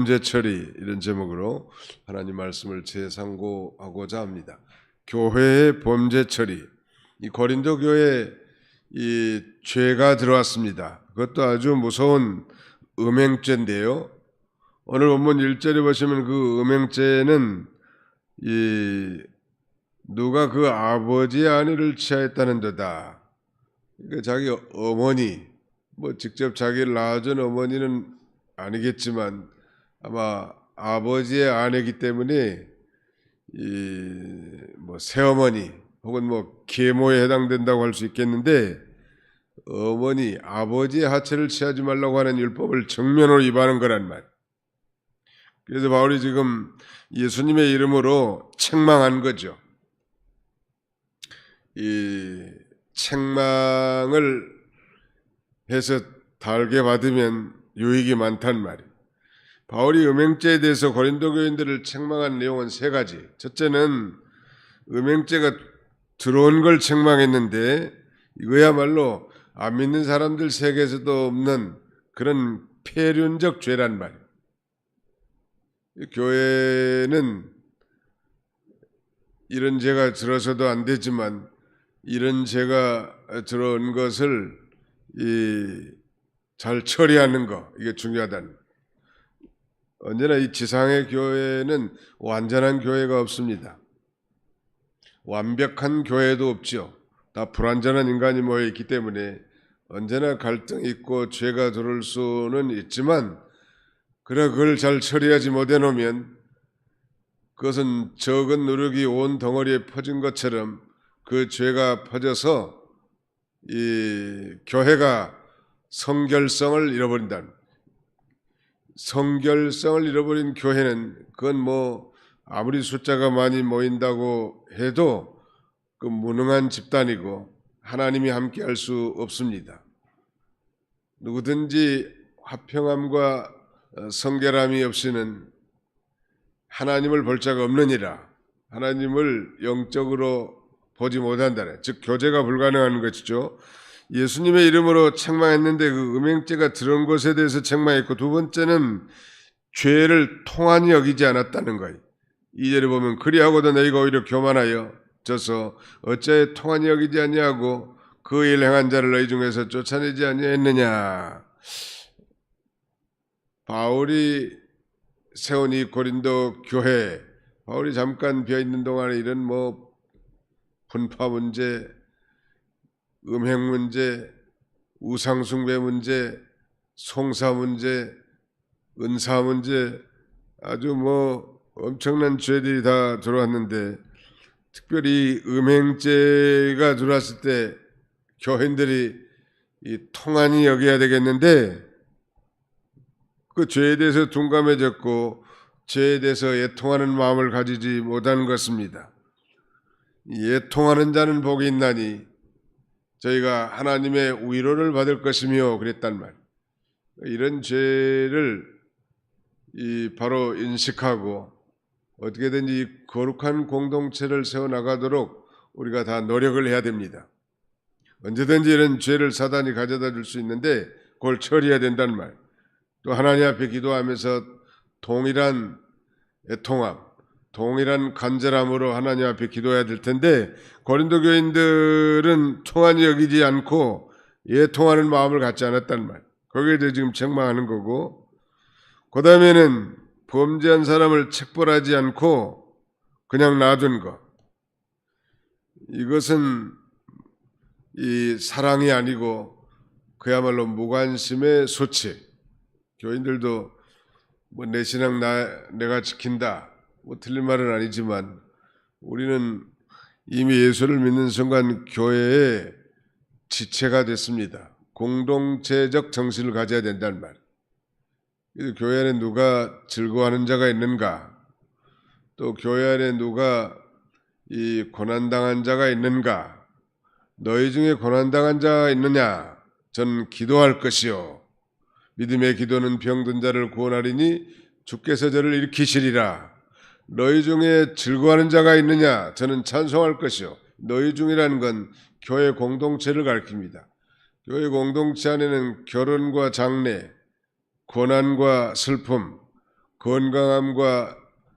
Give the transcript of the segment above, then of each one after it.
범죄 처리 이런 제목으로 하나님 말씀을 재상고하고자 합니다. 교회의 범죄 처리. 이 고린도 교회에 이 죄가 들어왔습니다. 그것도 아주 무서운 음행죄인데요. 오늘 본문 1절에 보시면 그 음행죄는 이 누가 그 아버지의 아내를 취하였다는 데다. 그러니까 자기 어머니, 뭐 직접 자기를 낳아준 어머니는 아니겠지만 아마 아버지의 아내이기 때문에 뭐 새어머니 혹은 뭐 계모에 해당된다고 할 수 있겠는데, 어머니, 아버지의 하체를 취하지 말라고 하는 율법을 정면으로 위반한 거란 말. 그래서 바울이 지금 예수님의 이름으로 책망한 거죠. 이 책망을 해서 달게 받으면 유익이 많단 말이에요. 바울이 음행죄에 대해서 고린도 교인들을 책망한 내용은 세 가지. 첫째는 음행죄가 들어온 걸 책망했는데 이거야말로 안 믿는 사람들 세계에서도 없는 그런 폐륜적 죄란 말이에요. 교회는 이런 죄가 들어서도 안 되지만 이런 죄가 들어온 것을 잘 처리하는 거, 이게 중요하다는. 언제나 이 지상의 교회는 완전한 교회가 없습니다. 완벽한 교회도 없죠. 다 불완전한 인간이 모여 있기 때문에 언제나 갈등이 있고 죄가 들어올 수는 있지만, 그걸 잘 처리하지 못해 놓으면 그것은 적은 누룩이 온 덩어리에 퍼진 것처럼 그 죄가 퍼져서 이 교회가 성결성을 잃어버린다는. 성결성을 잃어버린 교회는 그건 뭐 아무리 숫자가 많이 모인다고 해도 그 무능한 집단이고 하나님이 함께 할 수 없습니다. 누구든지 화평함과 성결함이 없이는 하나님을 볼 자가 없느니라. 하나님을 영적으로 보지 못한다네. 즉 교제가 불가능한 것이죠. 예수님의 이름으로 책망했는데 그 음행죄가 들어온 것에 대해서 책망했고, 두 번째는 죄를 통한히 여기지 않았다는 거예요. 2절에 보면 그리하고도 너희가 오히려 교만하여 져서 어찌하여 통한히 여기지 아니하고 그 일 행한 자를 너희 중에서 쫓아내지 아니했느냐. 바울이 세운 이 고린도 교회, 바울이 잠깐 비어있는 동안에 이런 뭐 분파 문제, 음행 문제, 우상숭배 문제, 송사 문제, 은사 문제, 아주 뭐 엄청난 죄들이 다 들어왔는데, 특별히 음행죄가 들어왔을 때 교인들이 이 통한히 여겨야 되겠는데 그 죄에 대해서 둔감해졌고 죄에 대해서 애통하는 마음을 가지지 못하는 것입니다. 애통하는 자는 복이 있나니 저희가 하나님의 위로를 받을 것이며 그랬단 말. 이런 죄를 바로 인식하고 어떻게든지 거룩한 공동체를 세워나가도록 우리가 다 노력을 해야 됩니다. 언제든지 이런 죄를 사단이 가져다 줄 수 있는데 그걸 처리해야 된다는 말. 또 하나님 앞에 기도하면서 동일한 애통함, 동일한 간절함으로 하나님 앞에 기도해야 될 텐데, 고린도 교인들은 통한히 여기지 않고 애통하는 마음을 갖지 않았단 말. 거기에 대해 지금 책망하는 거고, 그 다음에는 범죄한 사람을 책벌하지 않고 그냥 놔둔 것. 이것은 이 사랑이 아니고 그야말로 무관심의 소치. 교인들도 뭐 내 신앙 내가 지킨다, 뭐 틀린 말은 아니지만 우리는 이미 예수를 믿는 순간 교회의 지체가 됐습니다. 공동체적 정신을 가져야 된다는 말. 교회 안에 누가 즐거워하는 자가 있는가, 또 교회 안에 누가 이 고난당한 자가 있는가. 너희 중에 고난당한 자가 있느냐? 전 기도할 것이요 믿음의 기도는 병든 자를 구원하리니 주께서 저를 일으키시리라. 너희 중에 즐거워하는 자가 있느냐? 저는 찬송할 것이요. 너희 중이라는 건 교회 공동체를 가리킵니다. 교회 공동체 안에는 결혼과 장례, 고난과 슬픔, 건강함과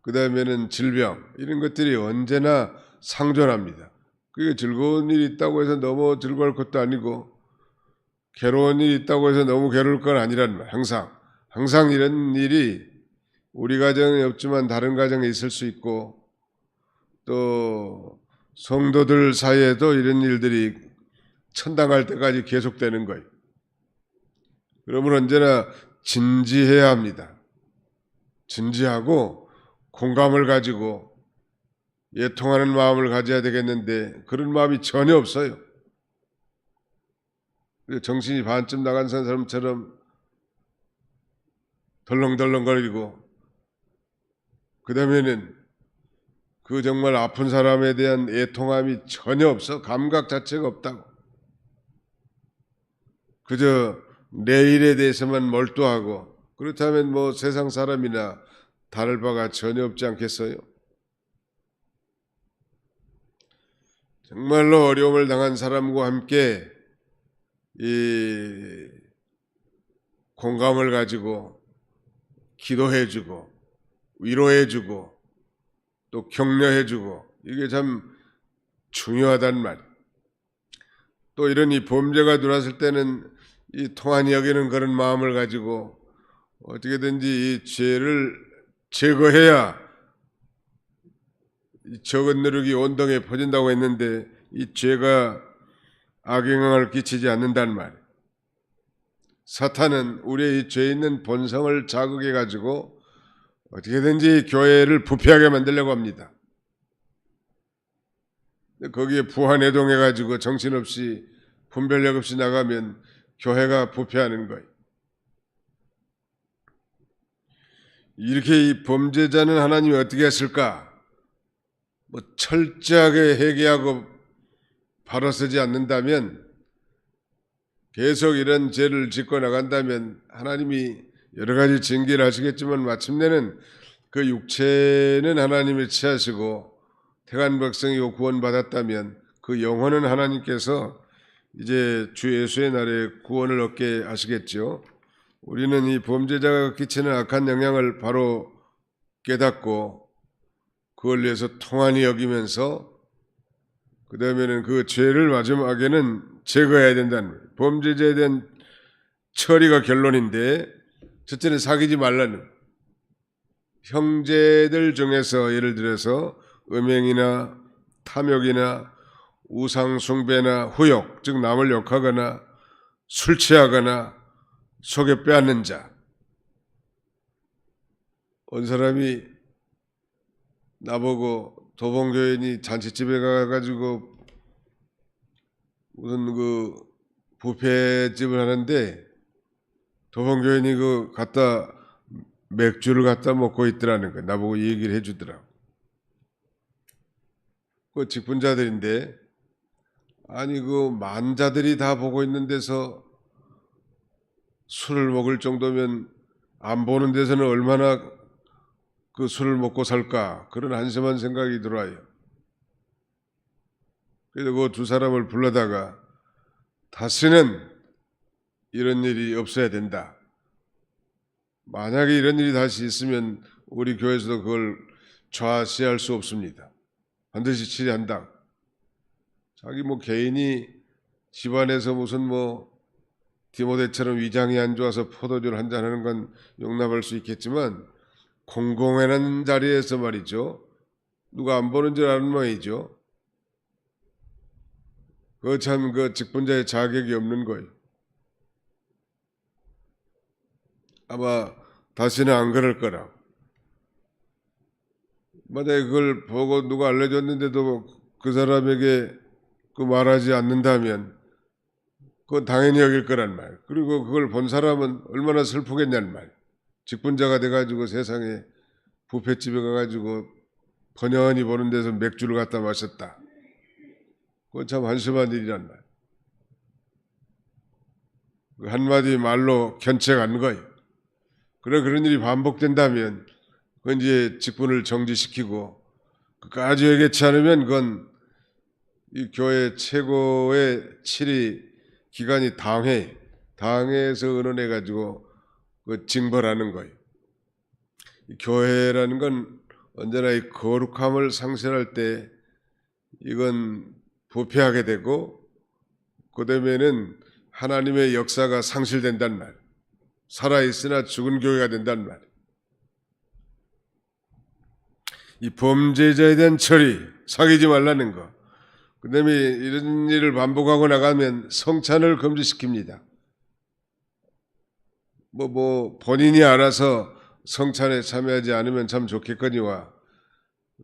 그다음에는 질병 이런 것들이 언제나 상존합니다. 그게 즐거운 일이 있다고 해서 너무 즐거울 것도 아니고 괴로운 일이 있다고 해서 너무 괴로울 건 아니란 말. 항상 이런 일이 우리 가정에 없지만 다른 가정에 있을 수 있고 또 성도들 사이에도 이런 일들이 천당할 때까지 계속되는 거예요. 그러면 언제나 진지해야 합니다. 진지하고 공감을 가지고 애통하는 마음을 가져야 되겠는데 그런 마음이 전혀 없어요. 정신이 반쯤 나간 사람처럼 덜렁덜렁거리고 그 다음에는 그 정말 아픈 사람에 대한 애통함이 전혀 없어. 감각 자체가 없다고. 그저 내일에 대해서만 몰두하고 그렇다면 뭐 세상 사람이나 다를 바가 전혀 없지 않겠어요? 정말로 어려움을 당한 사람과 함께 이 공감을 가지고 기도해주고 위로해주고 또 격려해주고 이게 참 중요하단 말. 또 이런 이 범죄가 들어왔을 때는 이 통한이 여기는 그런 마음을 가지고 어떻게든지 이 죄를 제거해야 이 적은 누룩이 온 땅에 퍼진다고 했는데 이 죄가 악영향을 끼치지 않는단 말. 사탄은 우리의 이 죄 있는 본성을 자극해 가지고 어떻게든지 교회를 부패하게 만들려고 합니다. 거기에 부하내동해 가지고 정신없이 분별력 없이 나가면 교회가 부패하는 거예요. 이렇게 이 범죄자는 하나님이 어떻게 했을까? 뭐 철저하게 회개하고 바로 서지 않는다면 계속 이런 죄를 짓고 나간다면 하나님이 여러 가지 징계를 하시겠지만 마침내는 그 육체는 하나님이 취하시고 택한 백성이 구원받았다면 그 영혼은 하나님께서 이제 주 예수의 날에 구원을 얻게 하시겠죠. 우리는 이 범죄자가 끼치는 악한 영향을 바로 깨닫고 그걸 위해서 통한히 여기면서 그 다음에는 그 죄를 마지막에는 제거해야 된다는 거예요. 범죄자에 대한 처리가 결론인데 첫째는 사귀지 말라는 거예요. 형제들 중에서 예를 들어서 음행이나 탐욕이나 우상숭배나 후욕, 즉 남을 욕하거나 술 취하거나 속여 빼앗는 자. 어느 사람이 나보고 도봉교인이 잔치집에 가가지고 무슨 그 뷔페집을 하는데 도봉교인이 그 갖다 맥주를 갖다 먹고 있더라는 거예요. 나보고 얘기를 해주더라고. 그 직분자들인데 아니 그 만자들이 다 보고 있는 데서 술을 먹을 정도면 안 보는 데서는 얼마나 그 술을 먹고 살까 그런 한심한 생각이 들어와요. 그래서 그 두 사람을 불러다가 다시는 이런 일이 없어야 된다. 만약에 이런 일이 다시 있으면 우리 교회에서도 그걸 좌시할 수 없습니다. 반드시 치료한다. 자기 뭐 개인이 집안에서 무슨 뭐 디모데처럼 위장이 안 좋아서 포도주를 한잔 하는 건 용납할 수 있겠지만 공공연한 자리에서 말이죠. 누가 안 보는 줄 아는 모양이죠. 그거 참 그 직분자의 자격이 없는 거예요. 아마 다시는 안 그럴 거라. 만약에 그걸 보고 누가 알려줬는데도 그 사람에게 그 말하지 않는다면 그건 당연히 여길 거란 말. 그리고 그걸 본 사람은 얼마나 슬프겠냐는 말. 직분자가 돼가지고 세상에 뷔페집에 가가지고 번연히 보는 데서 맥주를 갖다 마셨다. 그건 참 한심한 일이란 말. 그 한마디 말로 견책 안 거예요. 그런 일이 반복된다면 그건 이제 직분을 정지시키고 끝까지 회개치 않으면 그건 이 교회 최고의 치리 기관이 당회에서 의논해 가지고 그 징벌하는 거예요. 이 교회라는 건 언제나 이 거룩함을 상실할 때 이건 부패하게 되고 그다음에는 하나님의 역사가 상실된단 말. 살아있으나 죽은 교회가 된단 말. 이 범죄자에 대한 처리, 사귀지 말라는 거. 그다음에 이런 일을 반복하고 나가면 성찬을 금지시킵니다. 본인이 알아서 성찬에 참여하지 않으면 참 좋겠거니와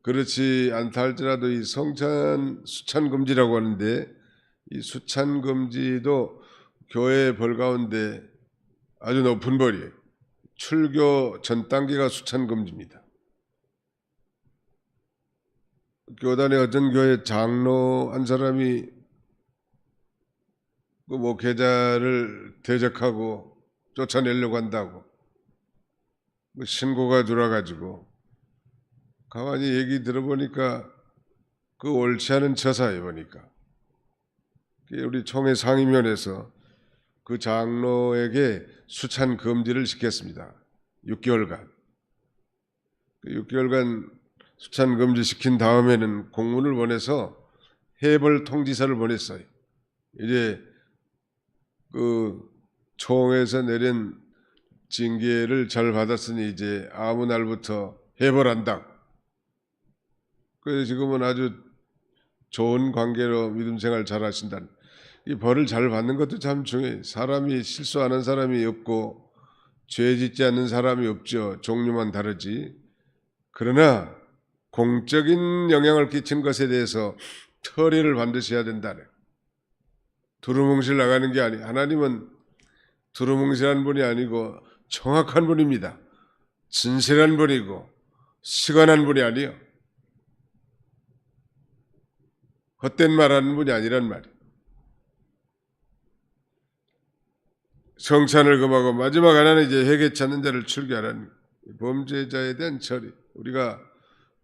그렇지 않다 할지라도 이 성찬 수찬 금지라고 하는데 이 수찬 금지도 교회의 벌 가운데 아주 높은 벌이에요. 출교 전 단계가 수찬 금지입니다. 교단의 어떤 교회 장로 한 사람이 그 목회자를 대적하고 쫓아내려고 한다고 신고가 들어와가지고 가만히 얘기 들어보니까 그 옳지 않은 처사에 보니까 우리 총회 상임위원회에서 그 장로에게 수찬 금지를 시켰습니다. 6개월간. 6개월간 수찬 금지 시킨 다음에는 공문을 보내서 해벌 통지서를 보냈어요. 이제 그 총회에서 내린 징계를 잘 받았으니 이제 아무 날부터 해벌한다. 그래서 지금은 아주 좋은 관계로 믿음 생활 잘 하신다. 이 벌을 잘 받는 것도 참 중요해요. 사람이 실수하는 사람이 없고 죄 짓지 않는 사람이 없죠. 종류만 다르지. 그러나 공적인 영향을 끼친 것에 대해서 처리를 반드시 해야 된다네. 두루뭉실 나가는 게 아니에요. 하나님은 두루뭉실한 분이 아니고 정확한 분입니다. 진실한 분이고 시간한 분이 아니에요. 헛된 말하는 분이 아니란 말이에요. 성찬을 금하고 마지막 하나는 이제 회개치 않는 자를 출교하라는 범죄자에 대한 처리. 우리가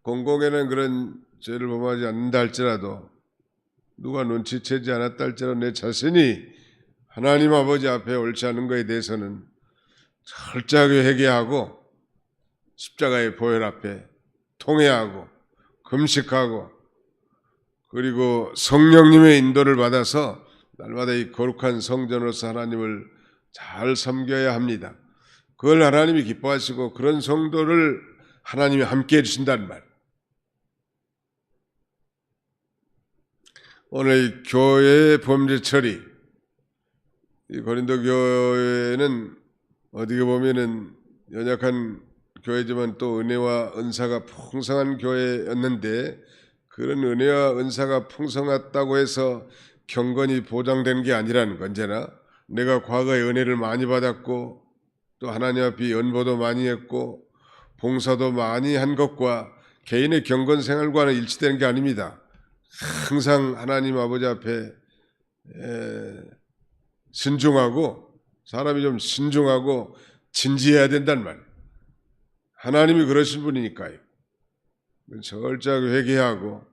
공공에는 그런 죄를 범하지 않는다 할지라도 누가 눈치채지 않았다 할지라도 내 자신이 하나님 아버지 앞에 옳지 않은 것에 대해서는 철저하게 회개하고 십자가의 보혈 앞에 통회하고 금식하고 그리고 성령님의 인도를 받아서 날마다 이 거룩한 성전으로서 하나님을 잘 섬겨야 합니다. 그걸 하나님이 기뻐하시고 그런 성도를 하나님이 함께 해주신다는 말. 오늘 교회의 범죄 처리, 이 고린도 교회는 어떻게 보면은 연약한 교회지만 또 은혜와 은사가 풍성한 교회였는데 그런 은혜와 은사가 풍성했다고 해서 경건이 보장되는 게 아니라는 건 언제나 내가 과거에 은혜를 많이 받았고 또 하나님 앞에 연보도 많이 했고 봉사도 많이 한 것과 개인의 경건 생활과는 일치되는 게 아닙니다. 항상 하나님 아버지 앞에 신중하고 사람이 좀 신중하고 진지해야 된단 말이에요. 하나님이 그러신 분이니까요. 철저하게 회개하고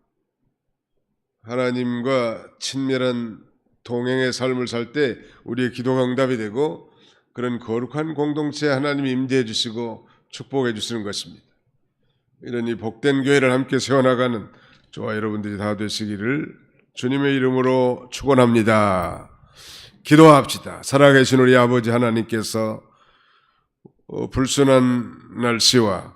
하나님과 친밀한 동행의 삶을 살 때 우리의 기도가 응답이 되고 그런 거룩한 공동체에 하나님이 임재해 주시고 축복해 주시는 것입니다. 이런 이 복된 교회를 함께 세워나가는 저와 여러분들이 다 되시기를 주님의 이름으로 축원합니다. 기도합시다. 살아계신 우리 아버지 하나님께서 불순한 날씨와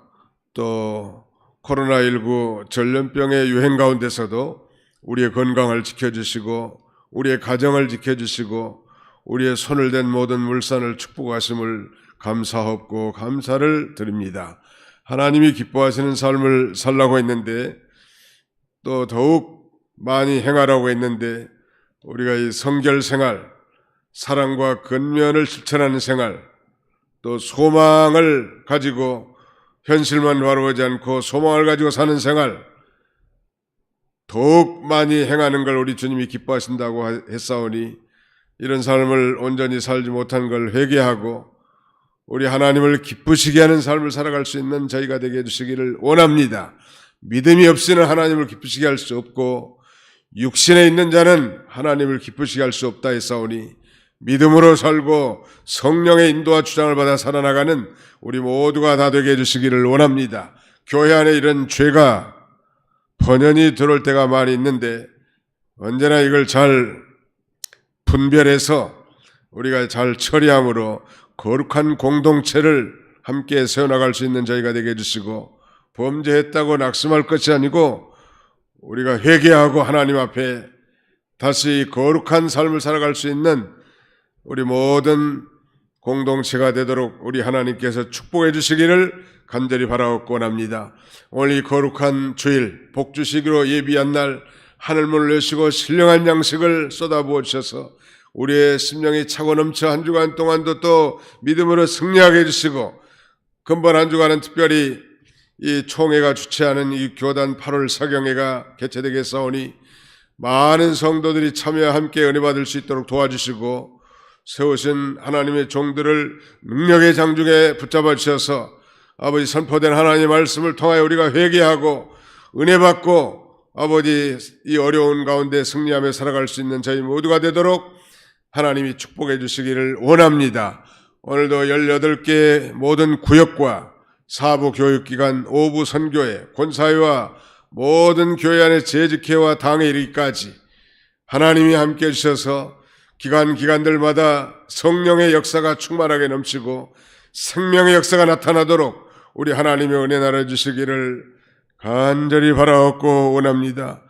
또 코로나19 전염병의 유행 가운데서도 우리의 건강을 지켜주시고 우리의 가정을 지켜주시고 우리의 손을 댄 모든 물산을 축복하심을 감사하고 감사를 드립니다. 하나님이 기뻐하시는 삶을 살라고 했는데 또 더욱 많이 행하라고 했는데 우리가 이 성결 생활, 사랑과 근면을 실천하는 생활, 또 소망을 가지고 현실만 바라보지 않고 소망을 가지고 사는 생활 더욱 많이 행하는 걸 우리 주님이 기뻐하신다고 했사오니 이런 삶을 온전히 살지 못한 걸 회개하고 우리 하나님을 기쁘시게 하는 삶을 살아갈 수 있는 저희가 되게 해주시기를 원합니다. 믿음이 없이는 하나님을 기쁘시게 할 수 없고 육신에 있는 자는 하나님을 기쁘시게 할 수 없다 했사오니 믿음으로 살고 성령의 인도와 주장을 받아 살아나가는 우리 모두가 다 되게 해주시기를 원합니다. 교회 안에 이런 죄가 번연히 들어올 때가 많이 있는데 언제나 이걸 잘 분별해서 우리가 잘 처리함으로 거룩한 공동체를 함께 세워나갈 수 있는 저희가 되게 해주시고, 범죄했다고 낙심할 것이 아니고 우리가 회개하고 하나님 앞에 다시 거룩한 삶을 살아갈 수 있는 우리 모든 공동체가 되도록 우리 하나님께서 축복해 주시기를 간절히 바라옵고 원합니다. 오늘 이 거룩한 주일 복 주시기로 예비한 날 하늘문을 여시고 신령한 양식을 쏟아부어 주셔서 우리의 심령이 차고 넘쳐 한 주간 동안도 또 믿음으로 승리하게 해주시고, 금번 한 주간은 특별히 이 총회가 주최하는 이 교단 8월 사경회가 개최되겠사오니 많은 성도들이 참여와 함께 은혜 받을 수 있도록 도와주시고, 세우신 하나님의 종들을 능력의 장중에 붙잡아 주셔서 아버지 선포된 하나님의 말씀을 통하여 우리가 회개하고 은혜 받고 아버지 이 어려운 가운데 승리하며 살아갈 수 있는 저희 모두가 되도록 하나님이 축복해 주시기를 원합니다. 오늘도 18개 모든 구역과 사부 교육기관, 오부 선교회, 권사회와 모든 교회 안의 재직회와 당회 이르기까지 하나님이 함께 해주셔서 기간들마다 성령의 역사가 충만하게 넘치고 생명의 역사가 나타나도록 우리 하나님의 은혜 나눠 주시기를 간절히 바라옵고 원합니다.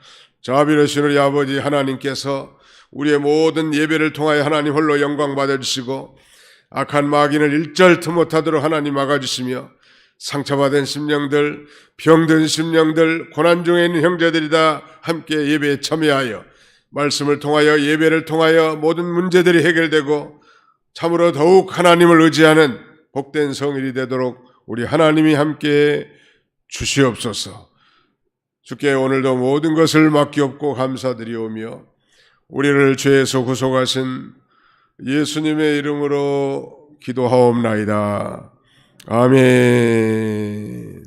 자비로우신 우리 아버지 하나님께서 우리의 모든 예배를 통하여 하나님 홀로 영광 받아주시고 악한 마귀를 일절 틈 못하도록 하나님 막아주시며 상처받은 심령들, 병든 심령들, 고난 중에 있는 형제들이 다 함께 예배에 참여하여 말씀을 통하여 예배를 통하여 모든 문제들이 해결되고 참으로 더욱 하나님을 의지하는 복된 성일이 되도록 우리 하나님이 함께 주시옵소서. 주께 오늘도 모든 것을 맡기옵고 감사드리오며 우리를 죄에서 구속하신 예수님의 이름으로 기도하옵나이다. 아멘.